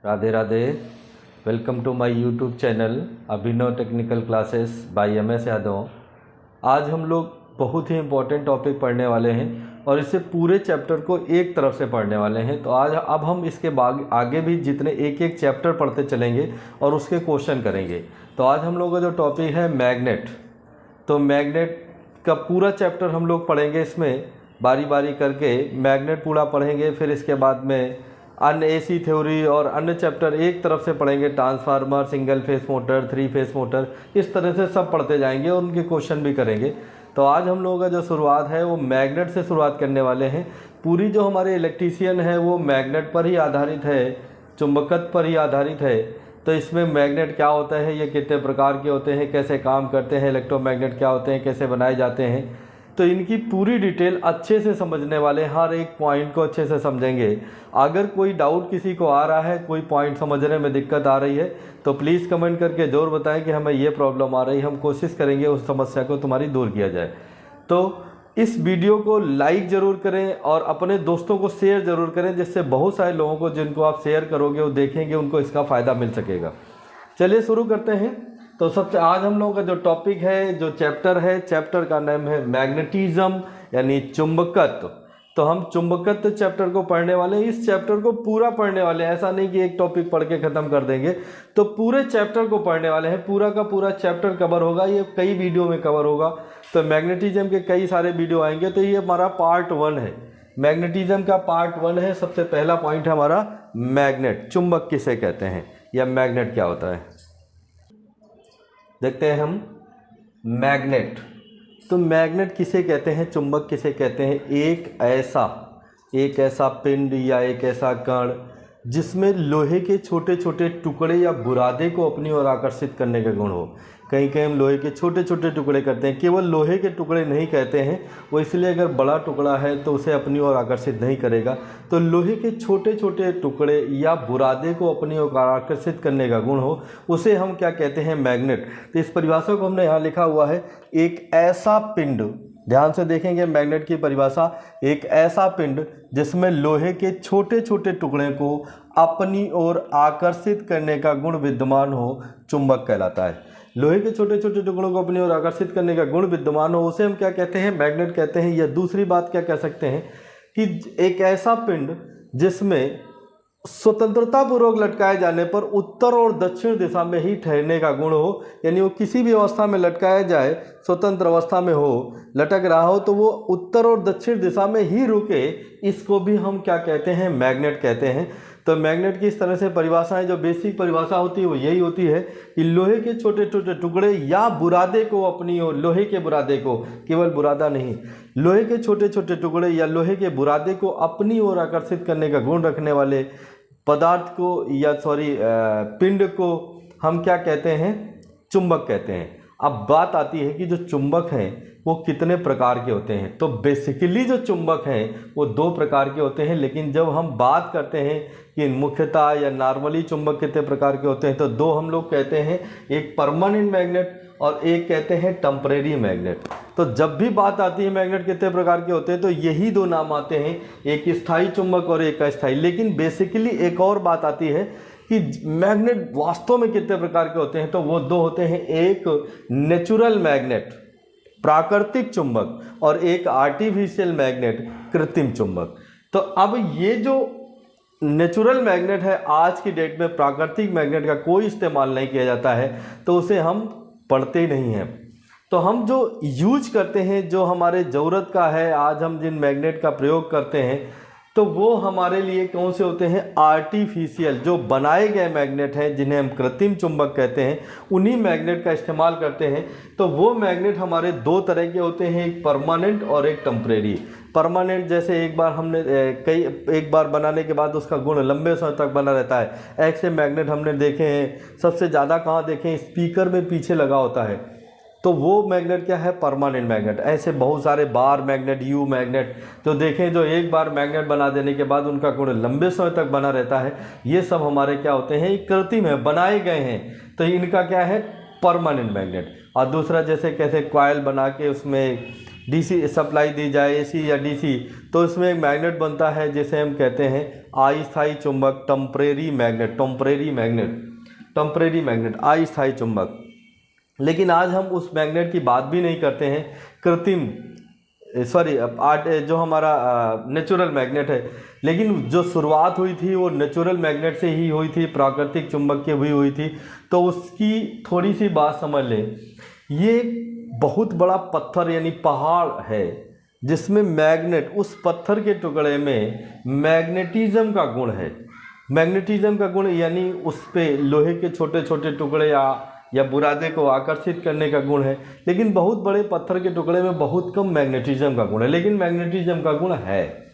Radhe Radhe. Welcome to my YouTube channel Abhinav technical classes by MS Yadav. आज हम लोग बहुत ही इम्पोर्टेंट टॉपिक पढ़ने वाले हैं और इसे पूरे चैप्टर को एक तरफ से पढ़ने वाले हैं। तो आज अब हम इसके बाद आगे भी जितने एक एक चैप्टर पढ़ते चलेंगे और उसके क्वेश्चन करेंगे। तो आज हम लोग का जो टॉपिक है मैग्नेट, तो मैग्नेट का पूरा चैप्टर हम लोग पढ़ेंगे। इसमें बारी बारी करके मैग्नेट पूरा पढ़ेंगे, फिर इसके बाद में अन्य AC थ्योरी और अन्य चैप्टर एक तरफ से पढ़ेंगे। Transformer, single phase motor, 3 face motor, इस तरह से सब पढ़ते जाएंगे और उनके क्वेश्चन भी करेंगे। तो आज हम लोगों का जो शुरुआत है वो मैग्नेट से शुरुआत करने वाले हैं। पूरी जो हमारे इलेक्ट्रीशियन है वो मैग्नेट पर ही आधारित है, चुंबकत्व पर ही आधारित है। तो इसमें मैग्नेट क्या होता है, ये कितने प्रकार के होते हैं, कैसे काम करते हैं, इलेक्ट्रोमैग्नेट क्या होते हैं, कैसे बनाए जाते हैं, तो इनकी पूरी डिटेल अच्छे से समझने वाले, हर एक पॉइंट को अच्छे से समझेंगे। अगर कोई डाउट किसी को आ रहा है, कोई पॉइंट समझने में दिक्कत आ रही है, तो प्लीज़ कमेंट करके ज़रूर बताएं कि हमें ये प्रॉब्लम आ रही है। हम कोशिश करेंगे उस समस्या को तुम्हारी दूर किया जाए। तो इस वीडियो को लाइक ज़रूर करें और अपने दोस्तों को शेयर ज़रूर करें, जिससे बहुत सारे लोगों को जिनको आप शेयर करोगे वो देखेंगे, उनको इसका फ़ायदा मिल सकेगा। चलिए शुरू करते हैं। तो सबसे आज हम लोगों का जो टॉपिक है, जो चैप्टर है, चैप्टर का नाम है मैग्नेटिज्म यानी चुंबकत्व। तो हम चुंबकत्व चैप्टर को पढ़ने वाले हैं। इस चैप्टर को पूरा पढ़ने वाले हैं, ऐसा नहीं कि एक टॉपिक पढ़ के ख़त्म कर देंगे। तो पूरे चैप्टर को पढ़ने वाले हैं, पूरा का पूरा चैप्टर कवर होगा। ये कई वीडियो में कवर होगा। तो मैग्नेटिज्म के कई सारे वीडियो आएंगे। तो ये हमारा पार्ट 1 है, मैग्नेटिज्म का पार्ट 1 है। सबसे पहला पॉइंट है हमारा मैग्नेट, चुंबक किसे कहते हैं या मैग्नेट क्या होता है, देखते हैं हम। मैग्नेट, तो मैग्नेट किसे कहते हैं, चुंबक किसे कहते हैं? एक ऐसा पिंड या एक ऐसा कण जिसमें लोहे के छोटे छोटे टुकड़े या बुरादे को अपनी ओर आकर्षित करने का गुण हो। कहीं कहीं हम लोहे के छोटे छोटे टुकड़े करते हैं, केवल लोहे के टुकड़े नहीं कहते हैं वो, इसलिए अगर बड़ा टुकड़ा है तो उसे अपनी ओर आकर्षित नहीं करेगा। तो लोहे के छोटे छोटे टुकड़े या बुरादे को अपनी ओर आकर्षित करने का गुण हो, उसे हम क्या कहते हैं? मैग्नेट। तो इस परिभाषा को हमने यहाँ लिखा हुआ है, एक ऐसा पिंड। ध्यान से देखेंगे मैग्नेट की परिभाषा, एक ऐसा पिंड जिसमें लोहे के छोटे छोटे टुकड़े को अपनी ओर आकर्षित करने का गुण विद्यमान हो, चुंबक कहलाता है। लोहे के छोटे छोटे टुकड़ों को अपनी ओर आकर्षित करने का गुण विद्यमान हो, उसे हम क्या कहते हैं? मैग्नेट कहते हैं। या दूसरी बात क्या कह सकते हैं कि एक ऐसा पिंड जिसमें स्वतंत्रता पूर्वक लटकाए जाने पर उत्तर और दक्षिण दिशा में ही ठहरने का गुण हो, यानी वो किसी भी अवस्था में लटकाया जाए, स्वतंत्र अवस्था में हो, लटक रहा हो, तो वो उत्तर और दक्षिण दिशा में ही रुके, इसको भी हम क्या कहते हैं? मैग्नेट कहते हैं। तो मैग्नेट की इस तरह से परिभाषाएं, जो बेसिक परिभाषा होती है वो यही होती है कि लोहे के छोटे छोटे टुकड़े या बुरादे को अपनी ओर, लोहे के बुरादे को, केवल बुरादा नहीं, लोहे के छोटे छोटे टुकड़े या लोहे के बुरादे को अपनी ओर आकर्षित करने का गुण रखने वाले पदार्थ को या पिंड को हम क्या कहते हैं? चुंबक कहते हैं। अब बात आती है कि जो चुंबक हैं वो कितने प्रकार के होते हैं। तो बेसिकली जो चुंबक हैं वो 2 प्रकार के होते हैं, लेकिन जब हम बात करते हैं कि मुख्यतः या नॉर्मली चुंबक कितने प्रकार के होते हैं, तो 2 हम लोग कहते हैं, एक परमानेंट मैग्नेट और एक कहते हैं टेम्परेरी मैग्नेट। तो जब भी बात आती है मैग्नेट कितने प्रकार के होते हैं, तो यही 2 नाम आते हैं, एक स्थायी चुंबक और एक अस्थायी। लेकिन बेसिकली एक और बात आती है कि मैग्नेट वास्तव में कितने प्रकार के होते हैं, तो वो 2 होते हैं, एक नेचुरल मैग्नेट, प्राकृतिक चुंबक, और एक आर्टिफिशियल मैग्नेट, कृत्रिम चुंबक। तो अब ये जो नेचुरल मैग्नेट है, आज की डेट में प्राकृतिक मैग्नेट का कोई इस्तेमाल नहीं किया जाता है, तो उसे हम पढ़ते ही नहीं हैं। तो हम जो यूज करते हैं, जो हमारे ज़रूरत का है, आज हम जिन मैग्नेट का प्रयोग करते हैं, तो वो हमारे लिए कौन से होते हैं? आर्टिफिशियल, जो बनाए गए मैग्नेट हैं, जिन्हें हम कृत्रिम चुंबक कहते हैं, उन्हीं मैग्नेट का इस्तेमाल करते हैं। तो वो मैग्नेट हमारे 2 तरह के होते हैं, एक परमानेंट और एक टेम्परेरी। परमानेंट जैसे एक बार बनाने के बाद उसका गुण लंबे समय तक बना रहता है। ऐसे मैग्नेट हमने देखे हैं, सबसे ज़्यादा कहाँ देखे हैं? स्पीकर में पीछे लगा होता है, तो वो मैग्नेट क्या है? Permanent magnet. ऐसे बहुत सारे बार मैग्नेट, यू मैग्नेट जो देखें, जो एक बार मैग्नेट बना देने के बाद उनका गुण लंबे समय तक बना रहता है, ये सब हमारे क्या होते हैं? कृत्रिम है, बनाए गए हैं। तो इनका क्या है? Permanent magnet. और दूसरा जैसे कैसे कॉइल बना के उसमें डीसी सप्लाई दी जाए, एसी या डीसी, तो इसमें एक मैग्नेट बनता है जिसे हम कहते हैं अस्थायी चुंबक, टेम्परेरी मैग्नेट, अस्थायी चुंबक। लेकिन आज हम उस मैग्नेट की बात भी नहीं करते हैं, कृत्रिम जो हमारा नेचुरल मैग्नेट है। लेकिन जो शुरुआत हुई थी वो नेचुरल मैग्नेट से ही हुई थी, प्राकृतिक चुंबक की हुई थी। तो उसकी थोड़ी सी बात समझ लें। ये बहुत बड़ा पत्थर यानी पहाड़ है जिसमें मैग्नेट, उस पत्थर के टुकड़े में मैग्नेटिज्म का गुण है। मैग्नेटिज्म का गुण यानी उस पे लोहे के छोटे छोटे टुकड़े या बुरादे को आकर्षित करने का गुण है। लेकिन बहुत बड़े पत्थर के टुकड़े में बहुत कम मैग्नेटिज्म का गुण है, लेकिन मैग्नेटिज्म का गुण है।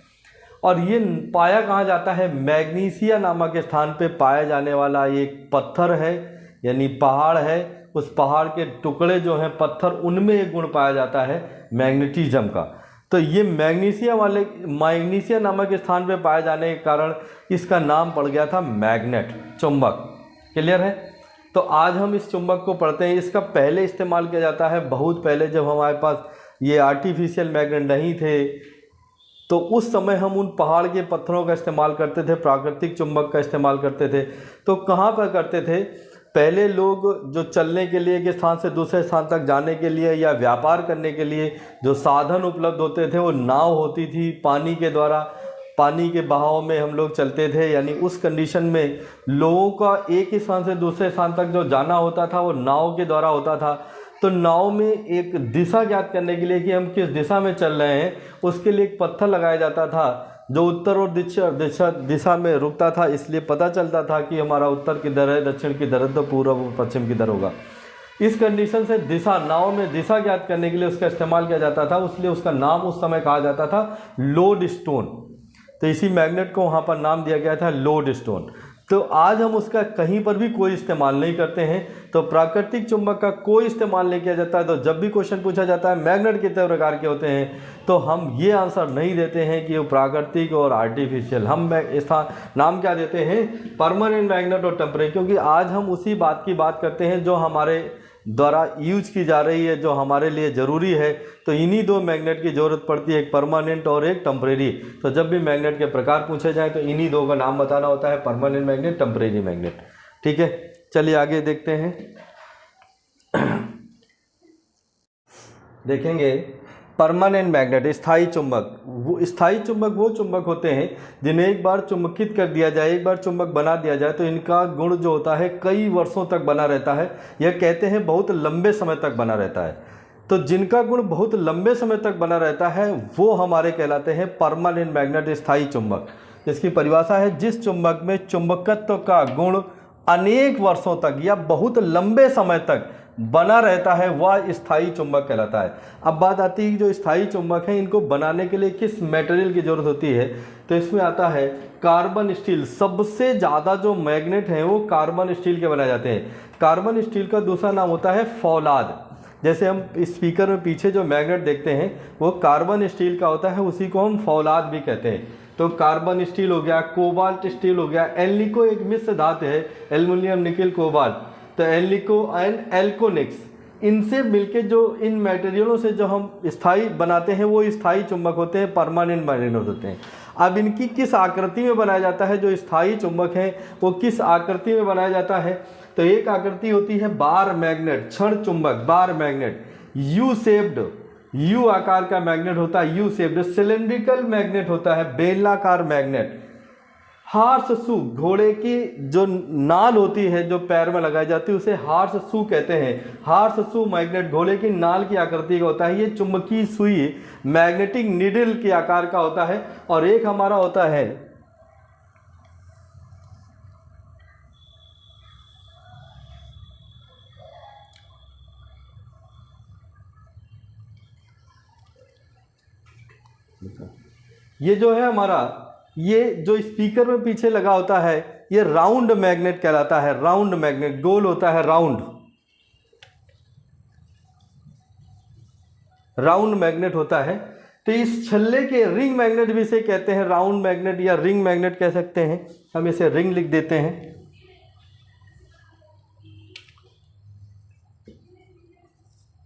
और ये पाया कहाँ जाता है? मैग्नीशिया नामक स्थान पे पाया जाने वाला एक पत्थर है, यानी पहाड़ है। उस पहाड़ के टुकड़े जो हैं पत्थर, उनमें एक गुण पाया जाता है मैग्नेटिज्म का। तो ये मैग्नीशिया नामक स्थान पे पाए जाने के कारण इसका नाम पड़ गया था मैग्नेट, चुंबक। क्लियर है? तो आज हम इस चुंबक को पढ़ते हैं। इसका पहले इस्तेमाल किया जाता है बहुत पहले, जब हमारे पास ये आर्टिफिशियल मैग्नेट नहीं थे, तो उस समय हम उन पहाड़ के पत्थरों का इस्तेमाल करते थे, प्राकृतिक चुंबक का इस्तेमाल करते थे। तो कहाँ पर करते थे? पहले लोग जो चलने के लिए, एक स्थान से दूसरे स्थान तक जाने के लिए या व्यापार करने के लिए जो साधन उपलब्ध होते थे वो नाव होती थी, पानी के द्वारा, पानी के बहाव में हम लोग चलते थे। यानी उस कंडीशन में लोगों का एक ही स्थान से दूसरे स्थान तक जो जाना होता था वो नाव के द्वारा होता था। तो नाव में एक दिशा ज्ञात करने के लिए कि हम किस दिशा में चल रहे हैं, उसके लिए एक पत्थर लगाया जाता था जो उत्तर और दिशा में रुकता था। इसलिए पता चलता था कि हमारा उत्तर किधर है, दक्षिण किधर है, तो पूर्व और पश्चिम किधर होगा। इस कंडीशन से दिशा, नाव में दिशा ज्ञात करने के लिए उसका इस्तेमाल किया जाता था। इसलिए उसका नाम उस समय कहा जाता था लोड स्टोन। तो इसी मैग्नेट को वहाँ पर नाम दिया गया था लोड स्टोन। तो आज हम उसका कहीं पर भी कोई इस्तेमाल नहीं करते हैं। तो प्राकृतिक चुंबक का कोई इस्तेमाल नहीं किया जाता है। तो जब भी क्वेश्चन पूछा जाता है मैग्नेट कितने प्रकार के होते हैं, तो हम ये आंसर नहीं देते हैं कि वो प्राकृतिक और आर्टिफिशियल। हम इसका नाम क्या देते हैं? परमानेंट मैग्नेट और टेम्परेरी। क्योंकि आज हम उसी बात की बात करते हैं जो हमारे द्वारा यूज की जा रही है, जो हमारे लिए ज़रूरी है। तो इन्हीं दो मैग्नेट की ज़रूरत पड़ती है, एक परमानेंट और एक टेम्परेरी। तो जब भी मैग्नेट के प्रकार पूछे जाए तो इन्हीं दो का नाम बताना होता है, परमानेंट मैग्नेट, टेम्परेरी मैग्नेट। ठीक है, चलिए आगे देखते हैं। देखेंगे परमानेंट मैग्नेट, स्थायी चुंबक। वो स्थायी चुंबक वो चुंबक होते हैं जिन्हें एक बार चुंबकित कर दिया जाए, एक बार चुंबक बना दिया जाए तो इनका गुण जो होता है कई वर्षों तक बना रहता है। यह कहते हैं बहुत लंबे समय तक बना रहता है। तो जिनका गुण बहुत लंबे समय तक बना रहता है वो हमारे कहलाते हैं परमानेंट मैग्नेट, स्थायी चुंबक। जिसकी परिभाषा है जिस चुंबक में चुंबकत्व का गुण अनेक वर्षों तक या बहुत लंबे समय तक बना रहता है वह स्थायी चुंबक कहलाता है। अब बात आती है कि जो स्थायी चुंबक है इनको बनाने के लिए किस मटेरियल की ज़रूरत होती है, तो इसमें आता है कार्बन स्टील। सबसे ज़्यादा जो मैग्नेट हैं वो कार्बन स्टील के बनाए जाते हैं। कार्बन स्टील का दूसरा नाम होता है फौलाद। जैसे हम स्पीकर में पीछे जो मैग्नेट देखते हैं वो कार्बन स्टील का होता है, उसी को हम फौलाद भी कहते हैं। तो कार्बन स्टील हो गया, कोबाल्ट स्टील हो गया, एल्निको एक मिश्र धातु है, एल्युमिनियम निकल कोबाल्ट, तो एल्निको एंड एल्कोनिक्स, इनसे मिलके जो इन मटेरियलों से जो हम स्थायी बनाते हैं वो स्थायी चुंबक होते हैं, परमानेंट मैग्नेट होते हैं। अब इनकी किस आकृति में बनाया जाता है, जो स्थायी चुंबक है वो किस आकृति में बनाया जाता है, तो एक आकृति होती है बार मैग्नेट, क्षण चुंबक, bar magnet, U shaped, you आकार का मैग्नेट होता है, यू शेप्ड। सिलेंड्रिकल मैग्नेट होता है, बेलनाकार मैग्नेट। हार्स शू, घोड़े की जो नाल होती है जो पैर में लगाई जाती है उसे हार्स शू कहते हैं। हार्स शू मैग्नेट घोड़े की नाल की आकृति का होता है। ये चुंबकीय सुई मैग्नेटिक नीडल के आकार का होता है। और एक हमारा होता है ये जो है हमारा, ये जो स्पीकर में पीछे लगा होता है ये राउंड मैग्नेट कहलाता है। राउंड मैग्नेट, गोल होता है, राउंड, राउंड मैग्नेट होता है। तो इस छल्ले के रिंग मैग्नेट भी इसे कहते हैं, राउंड मैग्नेट या रिंग मैग्नेट कह सकते हैं। हम इसे रिंग लिख देते हैं।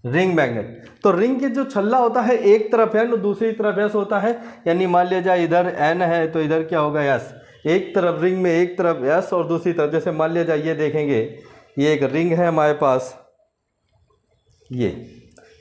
रिंग मैग्नेट, तो रिंग के जो छल्ला होता है एक तरफ एन और दूसरी तरफ एस होता है, यानी मान लिया जाए इधर एन है तो इधर क्या होगा एस। एक तरफ रिंग में एक तरफ एस और दूसरी तरफ, जैसे मान लिया जाए ये देखेंगे ये एक रिंग है हमारे पास, ये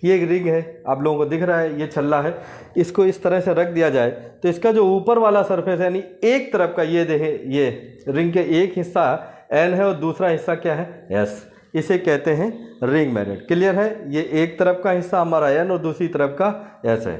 एक रिंग है, आप लोगों को दिख रहा है, ये छल्ला है, इसको इस तरह से रख दिया जाए तो इसका जो ऊपर वाला सरफेस है यानी एक तरफ का, ये देखें ये रिंग के एक हिस्सा एन है और दूसरा हिस्सा क्या है एस, इसे कहते हैं रिंग मैग्नेट। क्लियर है, ये एक तरफ का हिस्सा हमारा एन और दूसरी तरफ का एस है।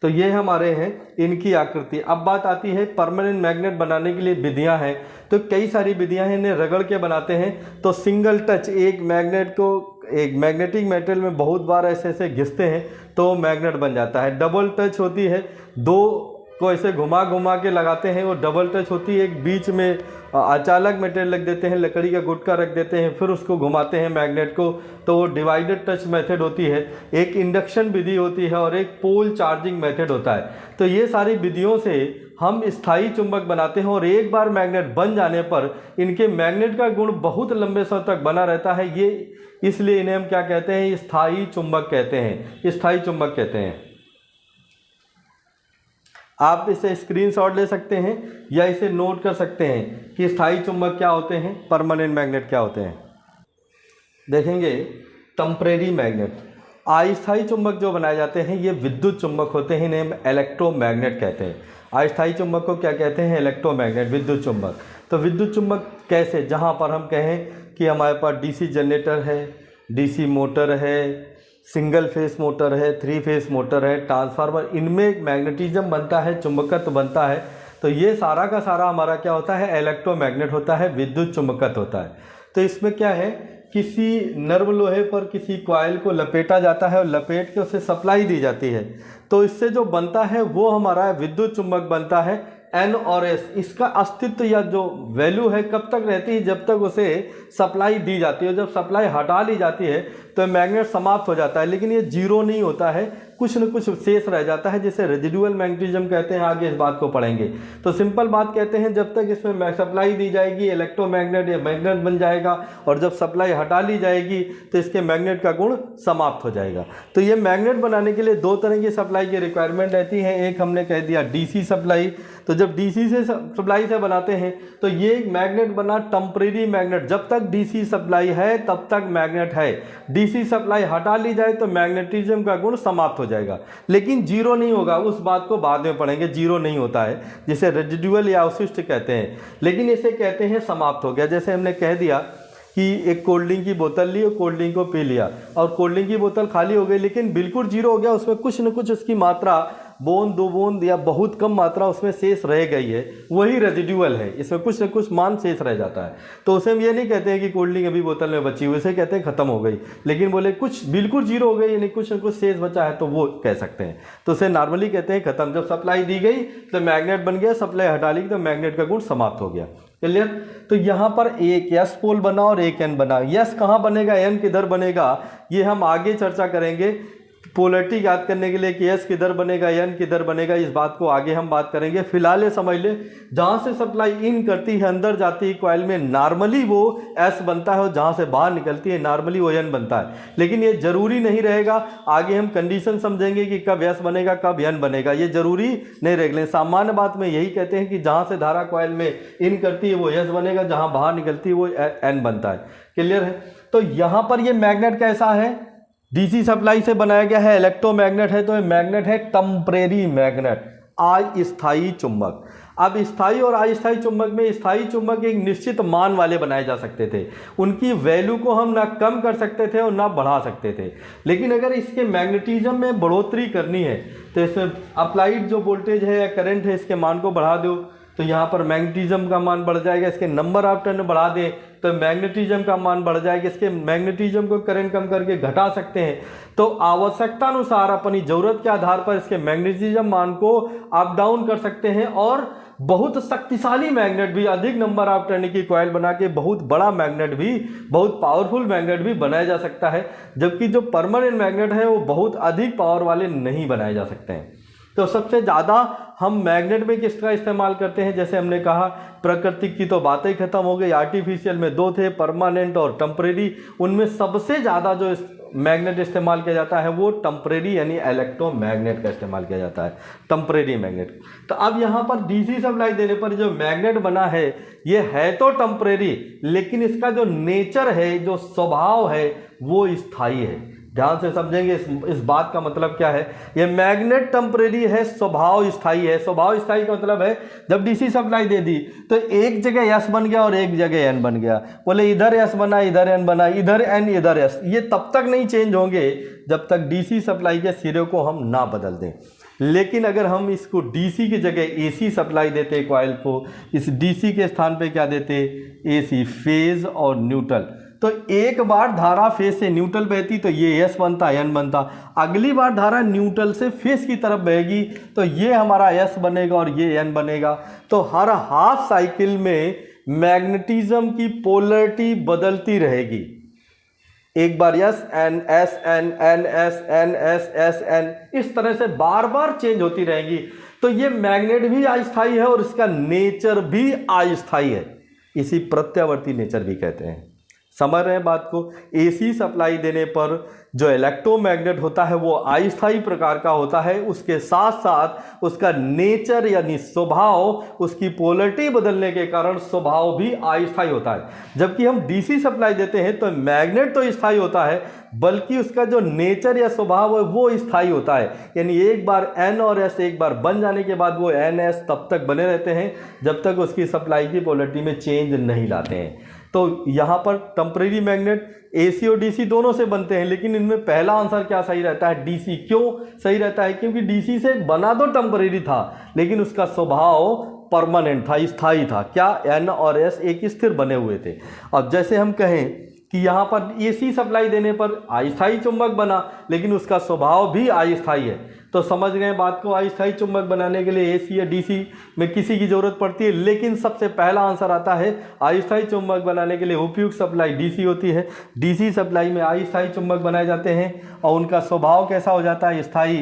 तो ये हमारे हैं इनकी आकृति। अब बात आती है परमानेंट मैग्नेट बनाने के लिए विधियां हैं, तो कई सारी विधियां हैं, इन्हें रगड़ के बनाते हैं। तो सिंगल टच, एक मैग्नेट को एक मैग्नेटिक मेटल में बहुत बार ऐसे ऐसे घिसते हैं तो मैग्नेट बन जाता है। डबल टच होती है, दो को ऐसे घुमा घुमा के लगाते हैं, वो डबल टच होती है। एक बीच में अचानक मेटेरियल रख देते हैं, लकड़ी का गुटका रख देते हैं, फिर उसको घुमाते हैं मैग्नेट को, तो वो डिवाइडेड टच मेथड होती है। एक इंडक्शन विधि होती है और एक पोल चार्जिंग मेथड होता है। तो ये सारी विधियों से हम स्थायी चुंबक बनाते हैं और एक बार मैग्नेट बन जाने पर इनके मैग्नेट का गुण बहुत लंबे समय तक बना रहता है। ये इसलिए इन्हें हम क्या कहते हैं, स्थायी चुंबक कहते हैं, स्थायी चुंबक कहते हैं। आप इसे स्क्रीनशॉट ले सकते हैं या इसे नोट कर सकते हैं कि स्थायी चुंबक क्या होते हैं, परमानेंट मैग्नेट क्या होते हैं। देखेंगे टेम्परेरी मैग्नेट, अस्थायी चुंबक जो बनाए जाते हैं ये विद्युत चुंबक होते हैं, इन्हें हम इलेक्ट्रोमैग्नेट कहते हैं। अस्थायी चुंबक को क्या कहते हैं, इलेक्ट्रोमैग्नेट, विद्युत चुंबक। तो विद्युत चुंबक कैसे, जहाँ पर हम कहें कि हमारे पास डीसी जनरेटर है, डीसी मोटर है, सिंगल फेस मोटर है, 3 फेस मोटर है, ट्रांसफार्मर, इनमें एक मैग्नेटिज्म बनता है, चुंबकत्व बनता है। तो ये सारा का सारा हमारा क्या होता है, इलेक्ट्रोमैग्नेट होता है, विद्युत चुंबकत्व होता है। तो इसमें क्या है, किसी नर्म लोहे पर किसी कॉइल को लपेटा जाता है और लपेट के उसे सप्लाई दी जाती है, तो इससे जो बनता है वो हमारा विद्युत चुंबक बनता है एन और एस। इसका अस्तित्व या जो वैल्यू है कब तक रहती है, जब तक उसे सप्लाई दी जाती है। जब सप्लाई हटा ली जाती है तो मैग्नेट समाप्त हो जाता है, लेकिन ये जीरो नहीं होता है, कुछ न कुछ शेष रह जाता है, जिसे रेजिडुअल मैग्नेटिज्म कहते हैं। आगे इस बात को पढ़ेंगे। तो सिंपल बात कहते हैं, जब तक इसमें सप्लाई दी जाएगी इलेक्ट्रोमैग्नेट या मैग्नेट बन जाएगा, और जब सप्लाई हटा ली जाएगी तो इसके मैग्नेट का गुण समाप्त हो जाएगा। तो ये मैग्नेट बनाने के लिए दो तरह की सप्लाई की रिक्वायरमेंट रहती है। एक हमने कह दिया डीसी सप्लाई, तो जब डीसी से सप्लाई से बनाते हैं तो ये एक मैग्नेट बना टेम्परेरी मैग्नेट, जब तक डीसी सप्लाई है तब तक मैग्नेट है। डीसी सप्लाई हटा ली जाए तो मैग्नेटिज्म का गुण समाप्त हो जाएगा, लेकिन जीरो नहीं होगा, उस बात को बाद में पढ़ेंगे। जीरो नहीं होता है, जिसे रेजिडुअल या अवशिष्ट कहते हैं, लेकिन इसे कहते हैं समाप्त हो गया। जैसे हमने कह दिया कि एक कोल्ड ड्रिंक की बोतल ली और कोल्ड ड्रिंक को पी लिया और कोल्ड ड्रिंक की बोतल खाली हो गई, लेकिन बिल्कुल जीरो हो गया, उसमें कुछ न कुछ उसकी मात्रा, बूंद दो बूंद या बहुत कम मात्रा उसमें शेष रह गई है, वही रेजिडुअल है, इसमें कुछ न कुछ मान शेष रह जाता है। तो उसे हम ये नहीं कहते हैं कि कोल्ड ड्रिंक अभी बोतल में बची हुई, उसे कहते हैं खत्म हो गई। लेकिन बोले कुछ बिल्कुल जीरो हो गई यानी कुछ न कुछ शेष बचा है, तो वो कह सकते हैं, तो उसे नॉर्मली कहते हैं खत्म। जब सप्लाई दी गई तो मैग्नेट बन गया, सप्लाई हटा ली तो मैग्नेट का गुण समाप्त हो गया। क्लियर। तो यहाँ पर एक एस पोल बना और एक एन बना। यस कहाँ बनेगा, एन किधर बनेगा, ये हम आगे चर्चा करेंगे। पोलैरिटी याद करने के लिए कि एस किधर बनेगा, एन किधर बनेगा, इस बात को आगे हम बात करेंगे। फिलहाल ये समझ ले, जहाँ से सप्लाई इन करती है अंदर जाती है कॉइल में, नॉर्मली वो एस बनता है और जहाँ से बाहर निकलती है नॉर्मली वो एन बनता है। लेकिन ये जरूरी नहीं रहेगा, आगे हम कंडीशन समझेंगे कि कब एस बनेगा कब एन बनेगा, ये जरूरी नहीं रहेगा। सामान्य बात में यही कहते हैं कि जहाँ से धारा कॉइल में इन करती है वो एस बनेगा, जहाँ बाहर निकलती है वो एन बनता है। क्लियर है। तो यहाँ पर ये मैग्नेट कैसा है, डीसी सप्लाई से बनाया गया है, इलेक्ट्रोमैग्नेट है, तो ये मैग्नेट है टेम्परेरी मैग्नेट, अस्थायी चुंबक। अब स्थायी और अस्थायी चुंबक में, स्थायी चुंबक एक निश्चित मान वाले बनाए जा सकते थे, उनकी वैल्यू को हम ना कम कर सकते थे और ना बढ़ा सकते थे। लेकिन अगर इसके मैग्नेटिज्म में बढ़ोतरी करनी है तो इसमें अप्लाइड जो वोल्टेज है या करंट है इसके मान को बढ़ा दो तो यहाँ पर मैग्नेटिज्म का मान बढ़ जाएगा। इसके नंबर ऑफ टर्न बढ़ा दें तो मैग्नेटिज्म का मान बढ़ जाएगा। इसके मैग्नेटिज्म को करंट कम करके घटा सकते हैं। तो आवश्यकता अनुसार अपनी ज़रूरत के आधार पर इसके मैग्नेटिज्म मान को अप डाउन कर सकते हैं और बहुत शक्तिशाली मैग्नेट भी, अधिक नंबर ऑफ टर्न की कॉइल बना के बहुत बड़ा मैग्नेट भी, बहुत पावरफुल मैग्नेट भी बनाया जा सकता है। जबकि जो परमानेंट मैग्नेट है वो बहुत अधिक पावर वाले नहीं बनाए जा सकते हैं। तो सबसे ज़्यादा हम मैग्नेट में किसका इस्तेमाल करते हैं, जैसे हमने कहा प्राकृतिक की तो बातें खत्म हो गई, आर्टिफिशियल में दो थे, परमानेंट और टेम्परेरी। उनमें सबसे ज़्यादा जो मैग्नेट इस्तेमाल किया जाता है वो टेम्परेरी यानी इलेक्ट्रोमैग्नेट का इस्तेमाल किया जाता है, टेम्परेरी मैग्नेट। तो अब यहाँ पर डीसी सप्लाई देने पर जो मैग्नेट बना है ये है तो टेम्परेरी, लेकिन इसका जो नेचर है, जो स्वभाव है वो स्थायी है। ध्यान से समझेंगे इस बात का मतलब क्या है। ये मैग्नेट टेम्परेरी है, स्वभाव स्थायी है। स्वभाव स्थायी का मतलब है जब डीसी सप्लाई दे दी तो एक जगह एस बन गया और एक जगह एन बन गया। बोले इधर एस बना, इधर एन बना, इधर एन इधर एस, ये तब तक नहीं चेंज होंगे जब तक डीसी सप्लाई के सिरे को हम ना बदल दें। लेकिन अगर हम इसको डीसी की जगह एसी सप्लाई देते कॉइल को, इस डीसी के स्थान पे क्या देते, एसी, फेज और न्यूट्रल, तो एक बार धारा फेज से न्यूट्रल बहती तो ये एस बनता, एन बनता। अगली बार धारा न्यूट्रल से फेज की तरफ बहेगी तो ये हमारा एस बनेगा और ये एन बनेगा। तो हर हाफ साइकिल में मैग्नेटिज्म की पोलरिटी बदलती रहेगी। एक बार S N, S N, N S, N S, S N, इस तरह से बार बार चेंज होती रहेगी। तो ये मैग्नेट भी अस्थायी है और इसका नेचर भी अस्थायी है, इसी प्रत्यावर्ती नेचर भी कहते हैं। समझ रहे हैं बात को। एसी सप्लाई देने पर जो इलेक्ट्रोमैग्नेट होता है वो अस्थायी प्रकार का होता है, उसके साथ साथ उसका नेचर यानी स्वभाव, उसकी पोलरिटी बदलने के कारण स्वभाव भी अस्थायी होता है। जबकि हम डीसी सप्लाई देते हैं तो मैग्नेट तो स्थायी होता है, बल्कि उसका जो नेचर या स्वभाव है वो स्थायी होता है। यानी एक बार एन और एस एक बार बन जाने के बाद वो एन एस तब तक बने रहते हैं जब तक उसकी सप्लाई की पोलरिटी में चेंज नहीं लाते हैं। तो यहाँ पर टेम्परेरी मैग्नेट एसी और डीसी दोनों से बनते हैं, लेकिन इनमें पहला आंसर क्या सही रहता है, डीसी। क्यों सही रहता है? क्योंकि डीसी से बना तो टेम्परेरी था लेकिन उसका स्वभाव परमानेंट था, स्थायी था। क्या, एन और एस एक स्थिर बने हुए थे। अब जैसे हम कहें कि यहाँ पर एसी सप्लाई देने पर अस्थायी चुंबक बना लेकिन उसका स्वभाव भी अस्थायी है, तो समझ गए बात को। अस्थायी चुंबक बनाने के लिए एसी या डीसी में किसी की ज़रूरत पड़ती है, लेकिन सबसे पहला आंसर आता है अस्थायी चुंबक बनाने के लिए उपयुक्त सप्लाई डीसी होती है। डीसी सप्लाई में अस्थायी चुंबक बनाए जाते हैं और उनका स्वभाव कैसा हो जाता है, स्थायी।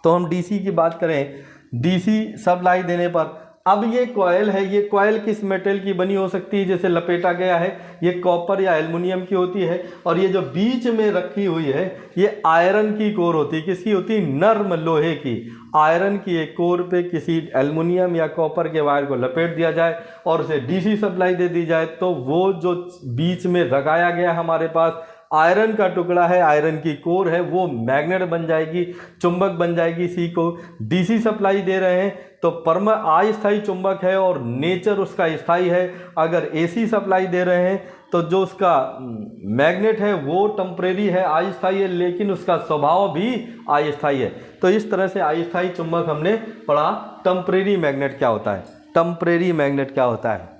तो हम डीसी की बात करें, डीसी सप्लाई देने पर अब ये कॉयल है, ये कॉयल किस मेटल की बनी हो सकती है, जैसे लपेटा गया है, ये कॉपर या एल्युमिनियम की होती है। और ये जो बीच में रखी हुई है ये आयरन की कोर होती है। किसकी होती है? नर्म लोहे की। आयरन की एक कोर पे किसी एल्युमिनियम या कॉपर के वायर को लपेट दिया जाए और उसे डीसी सप्लाई दे दी जाए तो वो जो बीच में लगाया गया हमारे पास आयरन का टुकड़ा है, आयरन की कोर है, वो मैग्नेट बन जाएगी, चुंबक बन जाएगी। इसी को डीसी सप्लाई दे रहे हैं तो अस्थायी चुंबक है और नेचर उसका स्थायी है। अगर एसी सप्लाई दे रहे हैं तो जो उसका मैग्नेट है वो टेम्परेरी है, अस्थायी है, लेकिन उसका स्वभाव भी अस्थायी है। तो इस तरह से अस्थायी चुंबक हमने पढ़ा। टेम्परेरी मैग्नेट क्या होता है? टेम्परेरी मैग्नेट क्या होता है?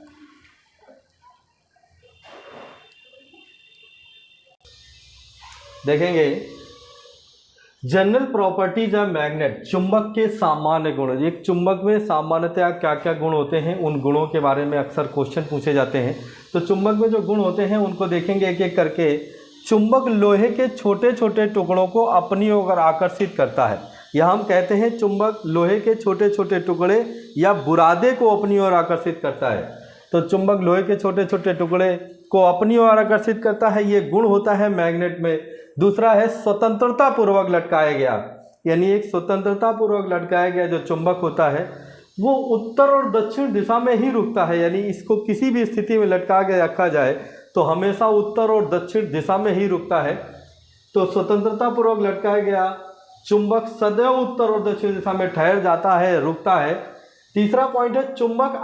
देखेंगे जनरल प्रॉपर्टीज ऑफ मैग्नेट, चुंबक के सामान्य गुण। एक चुंबक में सामान्यतया क्या क्या गुण होते हैं, उन गुणों के बारे में अक्सर क्वेश्चन पूछे जाते हैं। तो चुंबक में जो गुण होते हैं उनको देखेंगे एक एक करके। चुंबक लोहे के छोटे छोटे टुकड़ों को अपनी ओर आकर्षित करता है, या हम कहते हैं चुंबक लोहे के छोटे छोटे टुकड़े या बुरादे को अपनी ओर आकर्षित करता है। तो चुंबक लोहे के छोटे छोटे टुकड़े को अपनी ओर आकर्षित करता है, ये गुण होता है मैग्नेट में। दूसरा है स्वतंत्रता पूर्वक लटकाया गया, यानी एक स्वतंत्रता पूर्वक लटकाया गया जो चुंबक होता है वो उत्तर और दक्षिण दिशा में ही रुकता है। यानी इसको किसी भी स्थिति में लटका के रखा जाए तो हमेशा उत्तर और दक्षिण दिशा में ही रुकता है। तो स्वतंत्रता पूर्वक लटकाया गया चुंबक सदैव उत्तर और दक्षिण दिशा में ठहर जाता है, रुकता है। तीसरा पॉइंट है चुंबक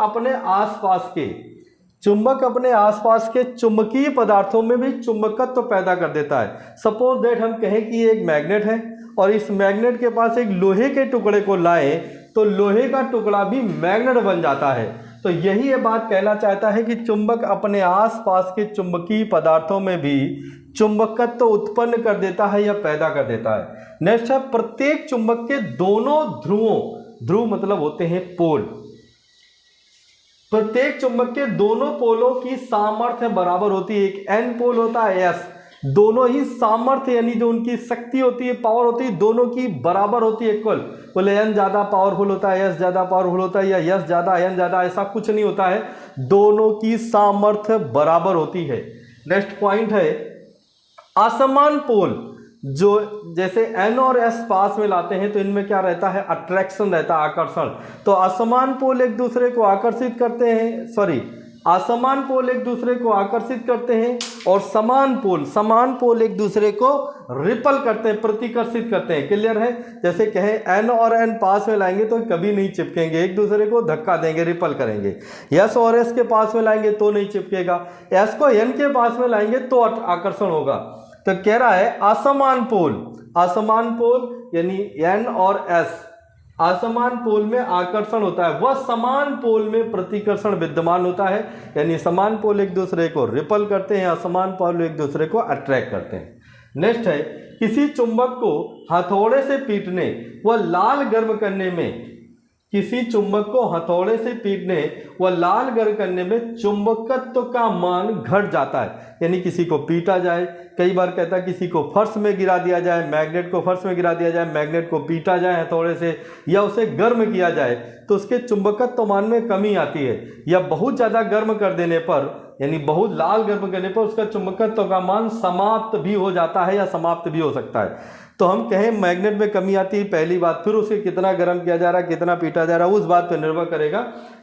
अपने आसपास के चुंबकीय पदार्थों में भी चुंबकत्व पैदा कर देता है। सपोज दैट हम कहें कि ये एक मैग्नेट है और इस मैग्नेट के पास एक लोहे के टुकड़े को लाएं तो लोहे का टुकड़ा भी मैग्नेट बन जाता है। तो यही ये बात कहना चाहता है कि चुंबक अपने आसपास के चुंबकीय पदार्थों में भी चुंबकत्व उत्पन्न कर देता है या पैदा कर देता है। नेक्स्ट है प्रत्येक चुंबक के दोनों ध्रुवों, ध्रुव मतलब होते हैं पोल, प्रत्येक चुंबक के दोनों पोलों की सामर्थ्य बराबर होती है। एक एन पोल होता है एस, दोनों ही सामर्थ्य यानी जो उनकी शक्ति होती है, पावर होती है, दोनों की बराबर होती है, इक्वल। बोले एन ज़्यादा पावरफुल होता है, एस ज़्यादा पावरफुल होता है, या एस ज़्यादा एन ज़्यादा, ऐसा कुछ नहीं होता है, दोनों की सामर्थ्य बराबर होती है। नेक्स्ट पॉइंट है असमान पोल जो जैसे N और S पास में लाते हैं तो इनमें क्या रहता है, अट्रैक्शन रहता है, आकर्षण। तो असमान पोल एक दूसरे को आकर्षित करते हैं, असमान पोल एक दूसरे को आकर्षित करते हैं, और समान पोल एक दूसरे को रिपल करते हैं, प्रतिकर्षित करते हैं। क्लियर है? जैसे कहें N और N पास में लाएंगे तो कभी नहीं चिपकेंगे, एक दूसरे को धक्का देंगे, रिपल करेंगे। S और S के पास में लाएंगे तो नहीं चिपकेगा, S को N के पास में लाएंगे तो आकर्षण होगा। तो कह रहा है असमान पोल यानी N और S असमान पोल में आकर्षण होता है, वह समान पोल में प्रतिकर्षण विद्यमान होता है। यानी समान पोल एक दूसरे को रिपल करते हैं, असमान पोल एक दूसरे को अट्रैक्ट करते हैं। नेक्स्ट है, किसी चुंबक को हथौड़े से पीटने व लाल गर्म करने में, किसी चुंबक को हथौड़े से पीटने व लाल गर्म करने में चुंबकत्व का मान घट जाता है। यानी किसी को पीटा जाए, कई बार कहता है किसी को फर्श में गिरा दिया जाए, मैग्नेट को फर्श में गिरा दिया जाए, मैग्नेट को पीटा जाए हथौड़े से, या उसे गर्म किया जाए तो उसके चुंबकत्व मान में कमी आती है। या बहुत ज़्यादा गर्म कर देने पर, यानी बहुत लाल गर्म करने पर उसका चुंबकत्व का मान समाप्त भी हो जाता है या समाप्त भी हो सकता है। तो हम कहें मैग्नेट में कमी आती है, पहली बात, फिर उसे कितना गर्म किया जा रहा है, कितना पीटा जा रहा है, उस बात पर निर्भर करेगा।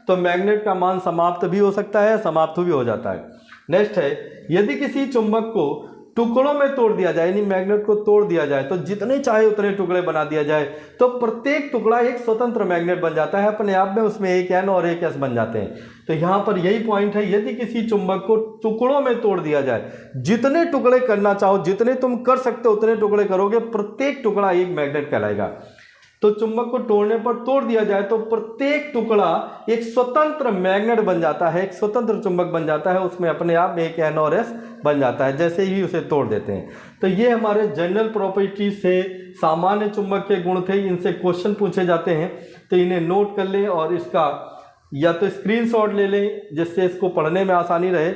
तो मैग्नेट का मान समाप्त भी हो सकता है, समाप्त भी हो जाता है। नेक्स्ट है, यदि किसी चुंबक को टुकड़ों में तोड़ दिया जाए, यानी मैग्नेट को तोड़ दिया जाए, तो जितने चाहे उतने टुकड़े बना दिया जाए तो प्रत्येक टुकड़ा एक स्वतंत्र मैग्नेट बन जाता है अपने आप में, उसमें एक N और एक S बन जाते हैं। तो यहाँ पर यही पॉइंट है, यदि किसी चुंबक को टुकड़ों में तोड़ दिया जाए, जितने टुकड़े करना चाहो, जितने तुम कर सकते हो उतने टुकड़े करोगे, प्रत्येक टुकड़ा एक मैग्नेट कहलाएगा। तो चुंबक को तोड़ दिया जाए तो प्रत्येक टुकड़ा एक स्वतंत्र मैग्नेट बन जाता है, एक स्वतंत्र चुंबक बन जाता है, उसमें अपने आप में एक N और S बन जाता है जैसे ही उसे तोड़ देते हैं। तो ये हमारे जनरल प्रॉपर्टी से सामान्य चुंबक के गुण थे, इनसे क्वेश्चन पूछे जाते हैं, तो इन्हें नोट कर लें और इसका या तो स्क्रीनशॉट ले लें जिससे इसको पढ़ने में आसानी रहे।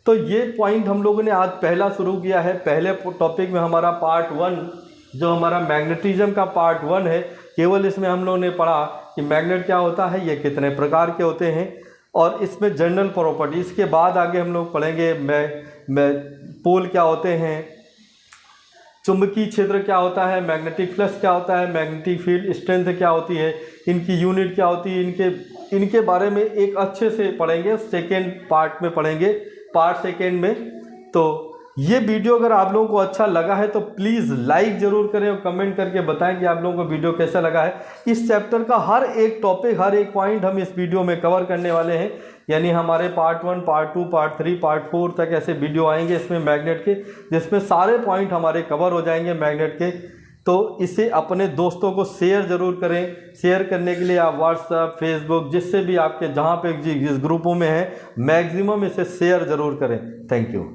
तो ये पॉइंट हम लोगों ने आज पहला शुरू किया है। पहले टॉपिक में हमारा पार्ट 1 जो हमारा मैग्नेटिज्म का पार्ट 1 है, केवल इसमें हम लोगों ने पढ़ा कि मैग्नेट क्या होता है, ये कितने प्रकार के होते हैं, और इसमें जनरल प्रॉपर्टी। इसके बाद आगे हम लोग पढ़ेंगे पोल क्या होते हैं, चुंबकीय क्षेत्र क्या होता है, मैग्नेटिक फ्लक्स क्या होता है, मैग्नेटिक फील्ड स्ट्रेंथ क्या होती है, इनकी यूनिट क्या होती है, इनके बारे में एक अच्छे से पढ़ेंगे। सेकेंड पार्ट में पढ़ेंगे, पार्ट सेकेंड में। तो ये वीडियो अगर आप लोगों को अच्छा लगा है तो प्लीज़ लाइक ज़रूर करें और कमेंट करके बताएं कि आप लोगों को वीडियो कैसा लगा है। इस चैप्टर का हर एक टॉपिक, हर एक पॉइंट हम इस वीडियो में कवर करने वाले हैं। यानी हमारे पार्ट 1, पार्ट 2, पार्ट 3, पार्ट 4 तक ऐसे वीडियो आएंगे इसमें मैग्नेट के, जिसमें सारे पॉइंट हमारे कवर हो जाएंगे मैग्नेट के। तो इसे अपने दोस्तों को शेयर ज़रूर करें। शेयर करने के लिए आप व्हाट्सएप, फेसबुक, जिससे भी आपके जहाँ पे जिस ग्रुपों में हैं, मैक्सिमम इसे शेयर ज़रूर करें। Thank you.